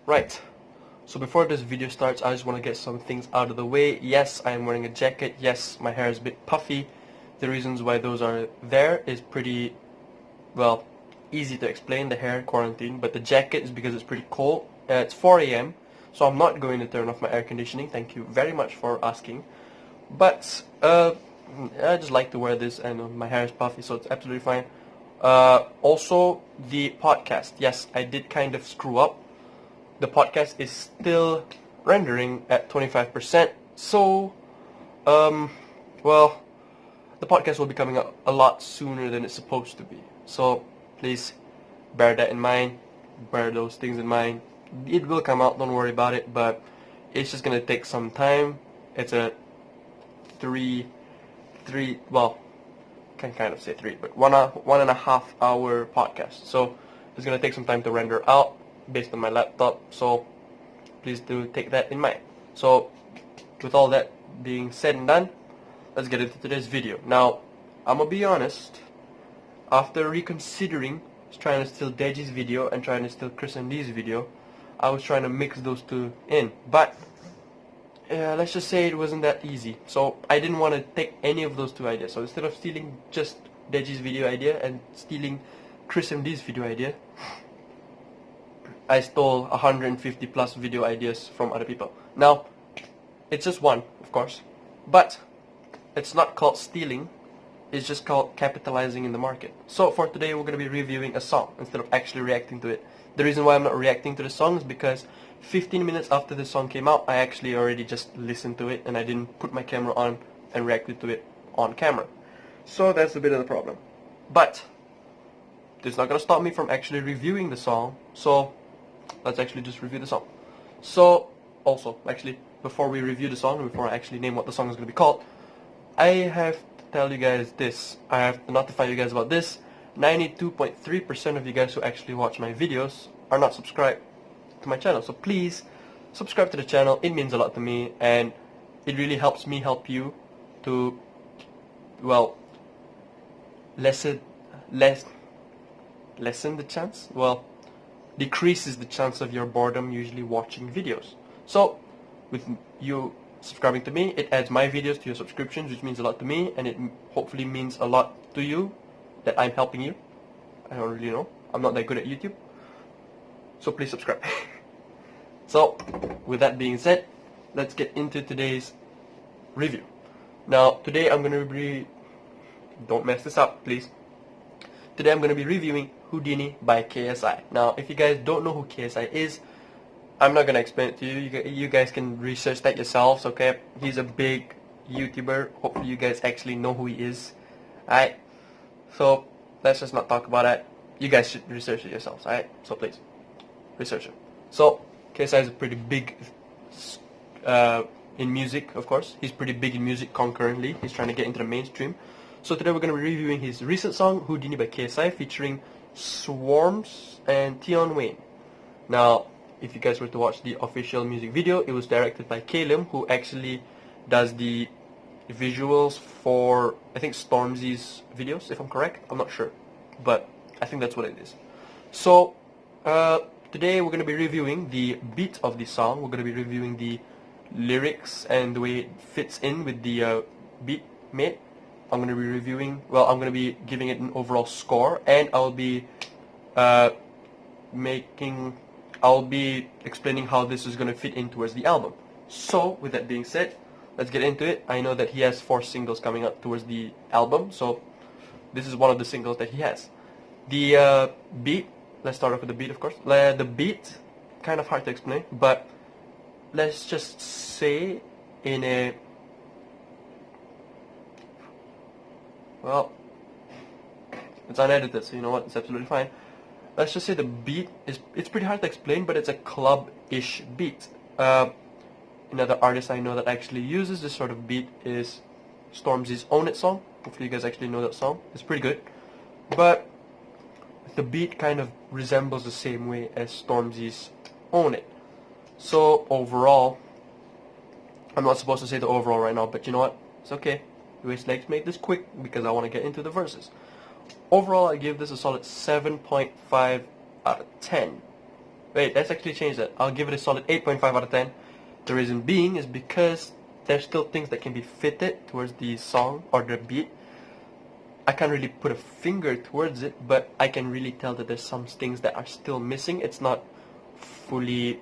Right, so before this video starts, I just want to get some things out of the way. Yes, I am wearing a jacket. Yes, my hair is a bit puffy. The reasons why those are there is pretty, well, easy to explain, the hair quarantine, but the jacket is because it's pretty cold. It's 4 a.m., so I'm not going to turn off my air conditioning. Thank you very much for asking. But, I just like to wear this, and my hair is puffy, so it's absolutely fine. Also, the podcast. Yes, I did kind of screw up. The podcast is still rendering at 25%, so, well, the podcast will be coming out a lot sooner than it's supposed to be. So, please bear that in mind, bear those things in mind. It will come out, don't worry about it, but it's just gonna take some time. It's a well, can kind of say three, but 1.5 hour podcast. So it's gonna take some time to render out based on my laptop. So please do take that in mind. So with all that being said and done, let's get into today's video. Now, I'm gonna be honest. After reconsidering trying to steal Deji's video and trying to steal Chris and Lee's video, I was trying to mix those two in, but let's just say it wasn't that easy. So I didn't want to take any of those two ideas. So instead of stealing just Deji's video idea and stealing Chris and Lee's video idea, I stole 150 plus video ideas from other people. Now, it's just one, of course, but it's not called stealing. It's just called capitalizing in the market. So for today, we're going to be reviewing a song instead of actually reacting to it. The reason why I'm not reacting to the song is because 15 minutes after the song came out, I actually already just listened to it and I didn't put my camera on and reacted to it on camera. So that's a bit of the problem. But this is not going to stop me from actually reviewing the song. So let's actually just review the song. So also, actually, before we review the song, before I actually name what the song is going to be called, I have to tell you guys this. I have to notify you guys about this. 92.3% of you guys who actually watch my videos are not subscribed to my channel. So please subscribe to the channel. It means a lot to me, and it really helps me help you to, well, lessen the chance, well, decreases the chance of your boredom usually watching videos. So with you subscribing to me, it adds my videos to your subscriptions, which means a lot to me, and it hopefully means a lot to you that I'm helping you. I don't really know. I'm not that good at YouTube. So please subscribe. So, with that being said, let's get into today's review. Now, today I'm going to be... Don't mess this up, please. Today I'm going to be reviewing Houdini by KSI. Now, if you guys don't know who KSI is, I'm not going to explain it to you. You guys can research that yourselves, okay? He's a big YouTuber. Hopefully you guys actually know who he is. Alright? So, let's just not talk about that. You guys should research it yourselves, alright? So please, research it. So, KSI is pretty big in music, of course. He's pretty big in music concurrently. He's trying to get into the mainstream. So today we're going to be reviewing his recent song, Houdini by KSI, featuring Swarms and Tion Wayne. Now, if you guys were to watch the official music video, it was directed by Kalim, who actually does the visuals for, I think, Stormzy's videos, if I'm correct. I'm not sure, but I think that's what it is. So, today we're going to be reviewing the beat of the song. We're going to be reviewing the lyrics and the way it fits in with the beat made. I'm going to be reviewing, well, I'm going to be giving it an overall score, and I'll be explaining how this is going to fit in towards the album. So, with that being said, let's get into it. I know that he has 4 singles coming up towards the album, so this is one of the singles that he has. The beat, let's start off with the beat, of course. The beat, kind of hard to explain, but let's just say in a, well, it's unedited, so you know what, it's absolutely fine. Let's just say the beat is, it's pretty hard to explain, but it's a club-ish beat. Another artist I know that actually uses this sort of beat is Stormzy's Own It song. Hopefully you guys actually know that song. It's pretty good. But the beat kind of resembles the same way as Stormzy's Own It. So overall, I'm not supposed to say the overall right now, but you know what? It's okay. Anyways, let's make this quick because I want to get into the verses. Overall, I give this a solid 7.5 out of 10. wait, let's actually change that. I'll give it a solid 8.5 out of 10. The reason being is because there's still things that can be fitted towards the song or the beat. I can't really put a finger towards it, but I can really tell that there's some things that are still missing. It's not fully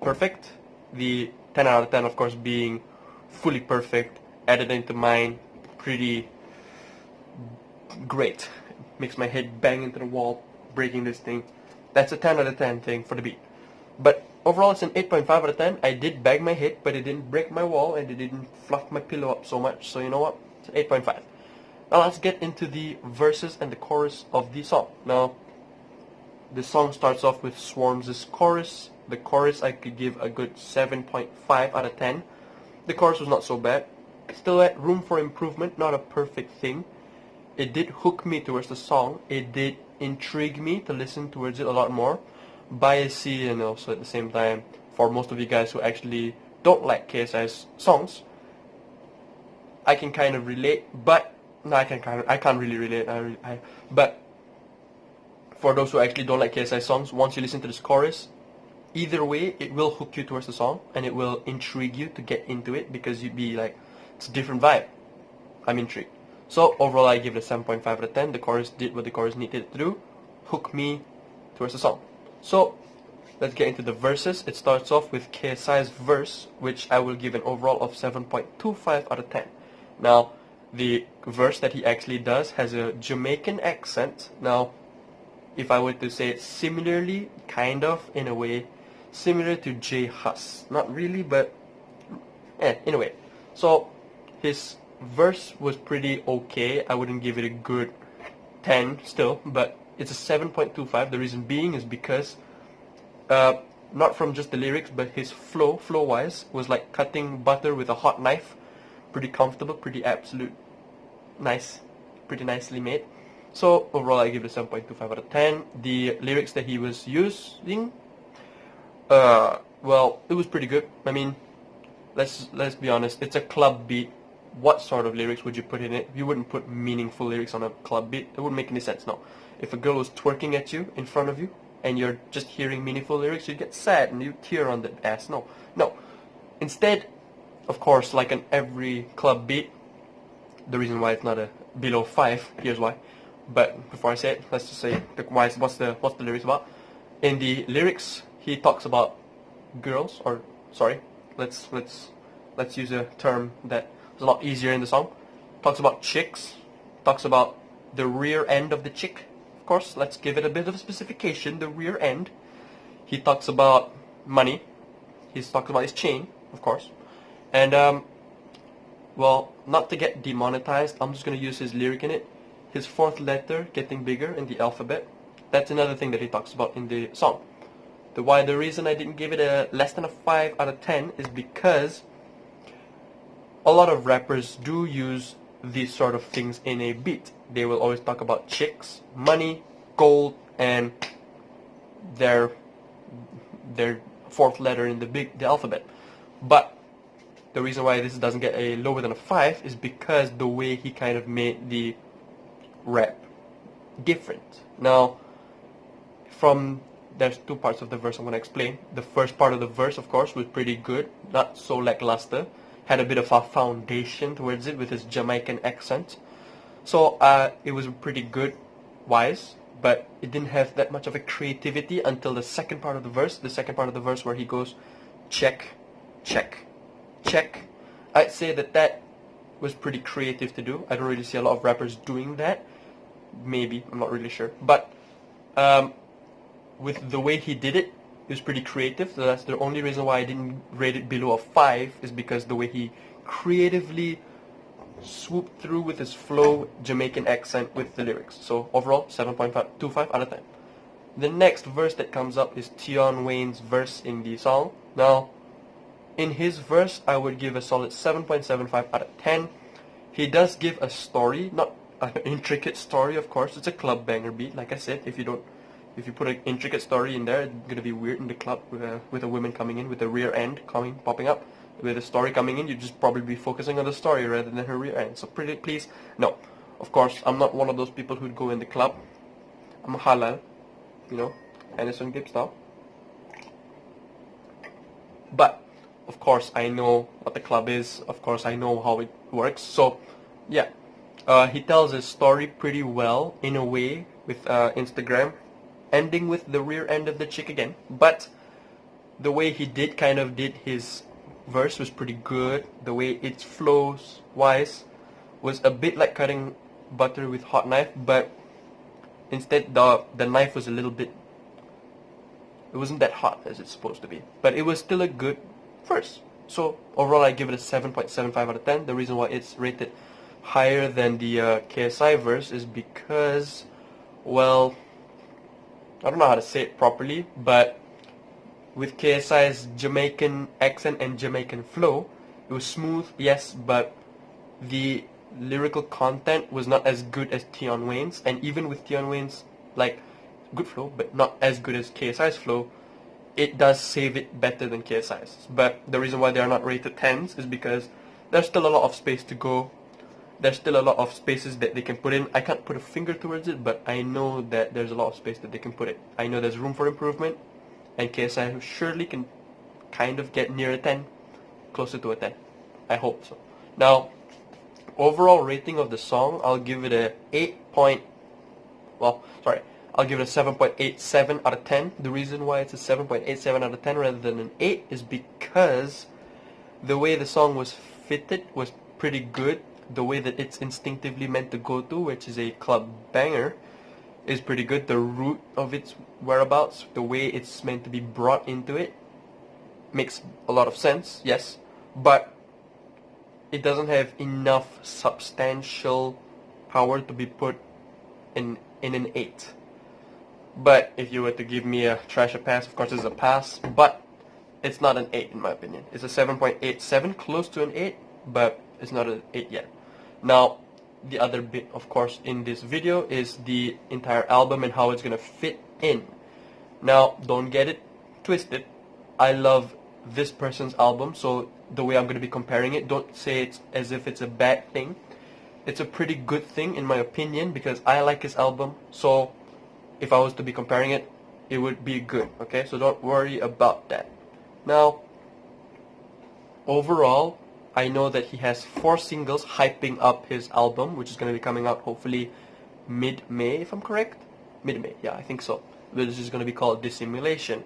perfect. The 10 out of 10, of course, being fully perfect, added into mine, pretty great. Makes my head bang into the wall, breaking this thing. That's a 10 out of 10 thing for the beat. But overall, it's an 8.5 out of 10. I did bang my head, but it didn't break my wall, and it didn't fluff my pillow up so much. So you know what? It's an 8.5. Now let's get into the verses and the chorus of the song. Now, the song starts off with Swarms' chorus. The chorus I could give a good 7.5 out of 10. The chorus was not so bad. Still had room for improvement, not a perfect thing. It did hook me towards the song. It did intrigue me to listen towards it a lot more. Biasy, and also at the same time, for most of you guys who actually don't like KSI's songs, I can kind of relate, but no, I can't really relate. But for those who actually don't like KSI songs, once you listen to this chorus, either way, it will hook you towards the song, and it will intrigue you to get into it, because you'd be like, it's a different vibe. I'm intrigued. So overall, I give it a 7.5 out of 10. The chorus did what the chorus needed to do, hook me towards the song. So let's get into the verses. It starts off with KSI's verse, which I will give an overall of 7.25 out of 10. Now, the verse that he actually does has a Jamaican accent. Now, if I were to say it similarly, kind of, in a way, similar to J Hus. Not really, but in a way. So, his verse was pretty okay. I wouldn't give it a good 10 still, but it's a 7.25. The reason being is because, not from just the lyrics, but his flow-wise, was like cutting butter with a hot knife. Pretty comfortable, pretty absolute nice, pretty nicely made. So overall, I give it a 7.25 out of 10. The lyrics that he was using, well, it was pretty good. I mean, let's be honest. It's a club beat. What sort of lyrics would you put in it? You wouldn't put meaningful lyrics on a club beat. It wouldn't make any sense. No. If a girl was twerking at you in front of you and you're just hearing meaningful lyrics, you'd get sad and you'd tear on the ass. No. No. Instead, of course, like on every club beat, the reason why it's not a below 5, here's why. But before I say it, let's just say what's the lyrics about. In the lyrics, he talks about girls, or sorry, let's use a term that is a lot easier in the song. Talks about chicks. Talks about the rear end of the chick. Of course, let's give it a bit of a specification. The rear end. He talks about money. He's talking about his chain, of course. And well, not to get demonetized, I'm just gonna use his lyric in it. His fourth letter getting bigger in the alphabet. That's another thing that he talks about in the song. The reason I didn't give it a less than a 5 out of 10 is because a lot of rappers do use these sort of things in a beat. They will always talk about chicks, money, gold, and their fourth letter in the alphabet. But the reason why this doesn't get a lower than a 5 is because the way he kind of made the rap different. Now, there's two parts of the verse I'm going to explain. The first part of the verse, of course, was pretty good, not so lackluster. Had a bit of a foundation towards it with his Jamaican accent. So it was pretty good, wise, but it didn't have that much of a creativity until the second part of the verse. The second part of the verse where he goes, check, check, check. I'd say that was pretty creative to do. I don't really see a lot of rappers doing that. Maybe, I'm not really sure. But with the way he did it, it was pretty creative. So that's the only reason why I didn't rate it below a 5, is because the way he creatively swooped through with his flow, Jamaican accent with the lyrics. So overall, 7.25 out of 10. The next verse that comes up is Tion Wayne's verse in the song. Now, in his verse, I would give a solid 7.75 out of 10. He does give a story, not an intricate story, of course. It's a club banger beat, like I said. If you put an intricate story in there, it's gonna be weird in the club with a woman coming in with the rear end popping up. With a story coming in, you'd just probably be focusing on the story rather than her rear end. So please, no. Of course, I'm not one of those people who'd go in the club. I'm halal, you know, Anderson Gibb style. But of course I know what the club is, of course I know how it works, so yeah. He tells his story pretty well in a way with Instagram, ending with the rear end of the chick again, but the way he kind of did his verse was pretty good. The way it flows wise was a bit like cutting butter with hot knife, but instead the knife was a little bit, it wasn't that hot as it's supposed to be, but it was still a good verse. So overall I give it a 7.75 out of 10. The reason why it's rated higher than the KSI verse is because, well, I don't know how to say it properly, but with KSI's Jamaican accent and Jamaican flow, it was smooth, yes, but the lyrical content was not as good as Tion Wayne's, and even with Tion Wayne's, like, good flow, but not as good as KSI's flow, it does save it better than KSI's. But the reason why they are not rated 10s is because there's still a lot of space to go. There's still a lot of spaces that they can put in. I can't put a finger towards it, but I know that there's a lot of space that they can put it. I know there's room for improvement, and KSI surely can kind of get near a 10, closer to a 10. I hope so. Now, overall rating of the song, I'll give it a I'll give it a 7.87 out of 10. The reason why it's a 7.87 out of 10 rather than an 8 is because the way the song was fitted was pretty good. The way that it's instinctively meant to go to, which is a club banger, is pretty good. The root of its whereabouts, the way it's meant to be brought into it, makes a lot of sense, yes, but it doesn't have enough substantial power to be put in an 8. But if you were to give me a trash a pass, of course it's a pass, but it's not an 8 in my opinion. It's a 7.87, close to an 8, but it's not an 8 yet. Now, the other bit, of course, in this video is the entire album and how it's going to fit in. Now, don't get it twisted. I love this person's album, so the way I'm going to be comparing it, don't say it's as if it's a bad thing. It's a pretty good thing, in my opinion, because I like his album, so if I was to be comparing it, it would be good, okay? So don't worry about that. Now, overall, I know that he has 4 singles hyping up his album, which is going to be coming out hopefully mid-May, if I'm correct? Mid-May, yeah, I think so. This is going to be called Dissimulation.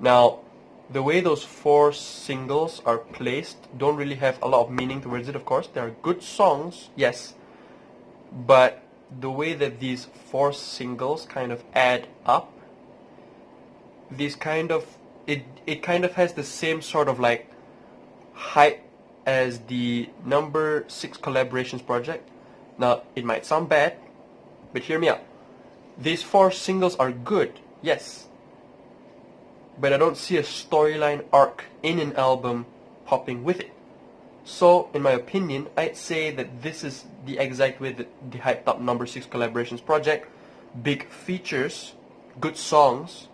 Now, the way those 4 singles are placed don't really have a lot of meaning towards it, of course. They are good songs, yes, but the way that these 4 singles kind of add up, these kind of, it kind of has the same sort of like hype as the number 6 collaborations project. Now, it might sound bad, but hear me out. These 4 singles are good, yes, but I don't see a storyline arc in an album popping with it. So, in my opinion, I'd say that this is the exact way that the hyped up number 6 collaborations project. Big features, good songs,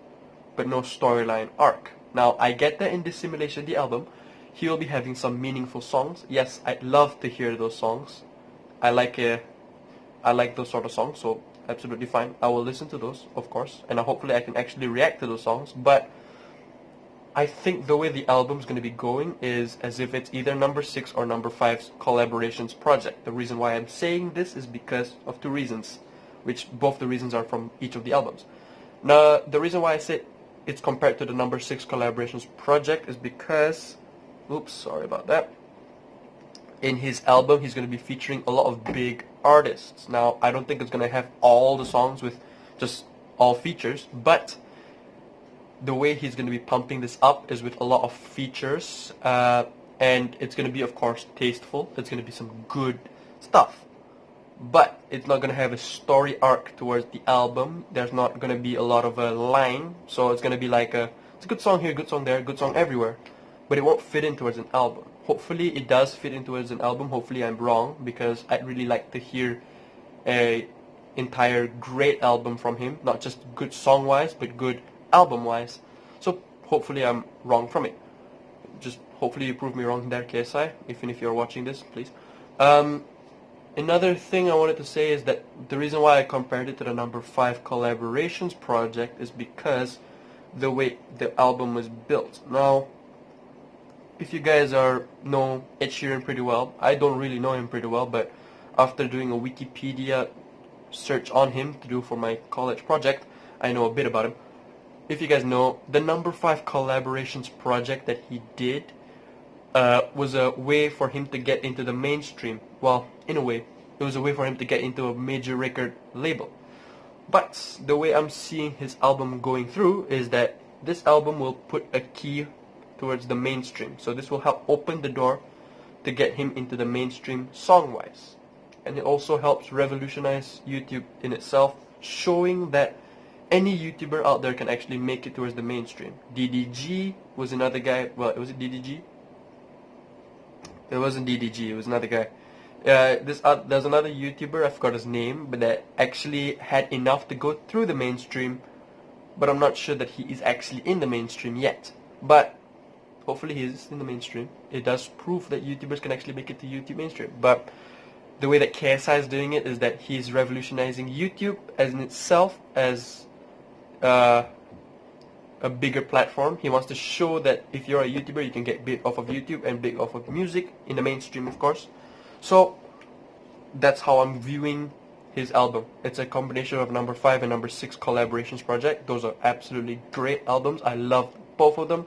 but no storyline arc. Now, I get that in Dissimulation, the album, he will be having some meaningful songs. Yes, I'd love to hear those songs. I like those sort of songs, so absolutely fine. I will listen to those, of course, and hopefully I can actually react to those songs. But I think the way the album's going to be going is as if it's either number 6 or number 5's collaborations project. The reason why I'm saying this is because of 2 reasons, which both the reasons are from each of the albums. Now, the reason why I said it's compared to the number 6 collaborations project is because, oops, sorry about that. In his album, he's going to be featuring a lot of big artists. Now, I don't think it's going to have all the songs with just all features, but the way he's going to be pumping this up is with a lot of features, and it's going to be, of course, tasteful. It's going to be some good stuff, but it's not going to have a story arc towards the album. There's not going to be a lot of a line, so it's going to be like it's a good song here, good song there, good song everywhere, but it won't fit in towards an album. Hopefully it does fit in towards an album. Hopefully I'm wrong, because I'd really like to hear a entire great album from him, not just good song wise, but good album wise. So hopefully I'm wrong from it. Just hopefully you prove me wrong there, KSI, even if you're watching this, please. Another thing I wanted to say is that the reason why I compared it to the number 5 collaborations project is because the way the album was built. Now, if you guys know Ed Sheeran pretty well, I don't really know him pretty well, but after doing a Wikipedia search on him to do for my college project, I know a bit about him. If you guys know, the number 5 collaborations project that he did was a way for him to get into the mainstream. Well, in a way, it was a way for him to get into a major record label. But the way I'm seeing his album going through is that this album will put a key towards the mainstream. So this will help open the door to get him into the mainstream song-wise. And it also helps revolutionize YouTube in itself, showing that any YouTuber out there can actually make it towards the mainstream. DDG was another guy. Well, was it DDG? It wasn't DDG, it was another guy. There's another YouTuber, I forgot his name, but that actually had enough to go through the mainstream, but I'm not sure that he is actually in the mainstream yet. But hopefully he is in the mainstream. It does prove that YouTubers can actually make it to YouTube mainstream. But the way that KSI is doing it is that he's revolutionizing YouTube as in itself as a bigger platform. He wants to show that if you're a YouTuber, you can get big off of YouTube and big off of music in the mainstream, of course. So that's how I'm viewing his album. It's a combination of number 5 and number 6 collaborations project. Those are absolutely great albums. I love both of them.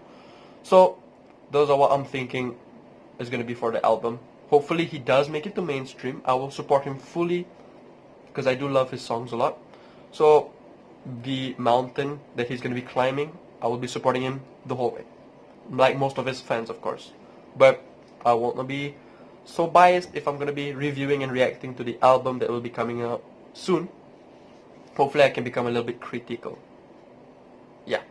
So those are what I'm thinking is going to be for the album. Hopefully he does make it to mainstream. I will support him fully because I do love his songs a lot. So the mountain that he's going to be climbing, I will be supporting him the whole way, like most of his fans, of course. But I won't be so biased if I'm going to be reviewing and reacting to the album that will be coming out soon. Hopefully I can become a little bit critical. Yeah,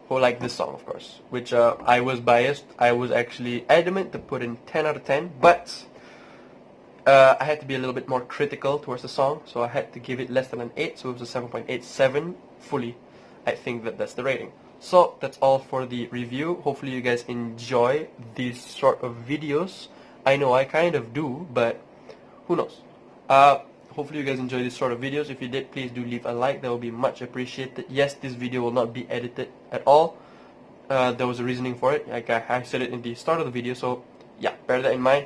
who like this song, of course, which I was biased. I was actually adamant to put in 10 out of 10, but I had to be a little bit more critical towards the song, so I had to give it less than an 8, so it was a 7.87 fully. I think that that's the rating. So that's all for the review. Hopefully you guys enjoy these sort of videos. I know I kind of do, but who knows. Hopefully you guys enjoy these sort of videos. If you did, please do leave a like. That will be much appreciated. Yes, this video will not be edited at all. There was a reasoning for it. Like I said it in the start of the video, so yeah, bear that in mind.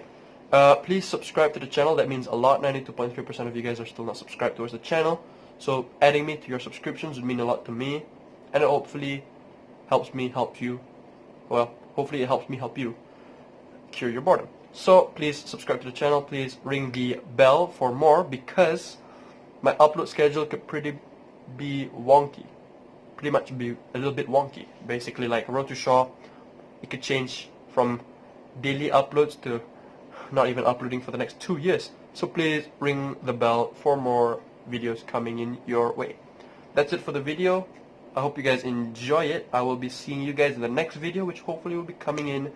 Please subscribe to the channel. That means a lot. 92.3% of you guys are still not subscribed towards the channel. So adding me to your subscriptions would mean a lot to me, and it hopefully helps me help you. Well, hopefully it helps me help you cure your boredom. So please subscribe to the channel. Please ring the bell for more, because my upload schedule could be wonky. Pretty much be a little bit wonky. Basically, like Road to Shaw, it could change from daily uploads to not even uploading for the next 2 years. So please ring the bell for more videos coming in your way. That's it for the video. I hope you guys enjoy it. I will be seeing you guys in the next video, which hopefully will be coming in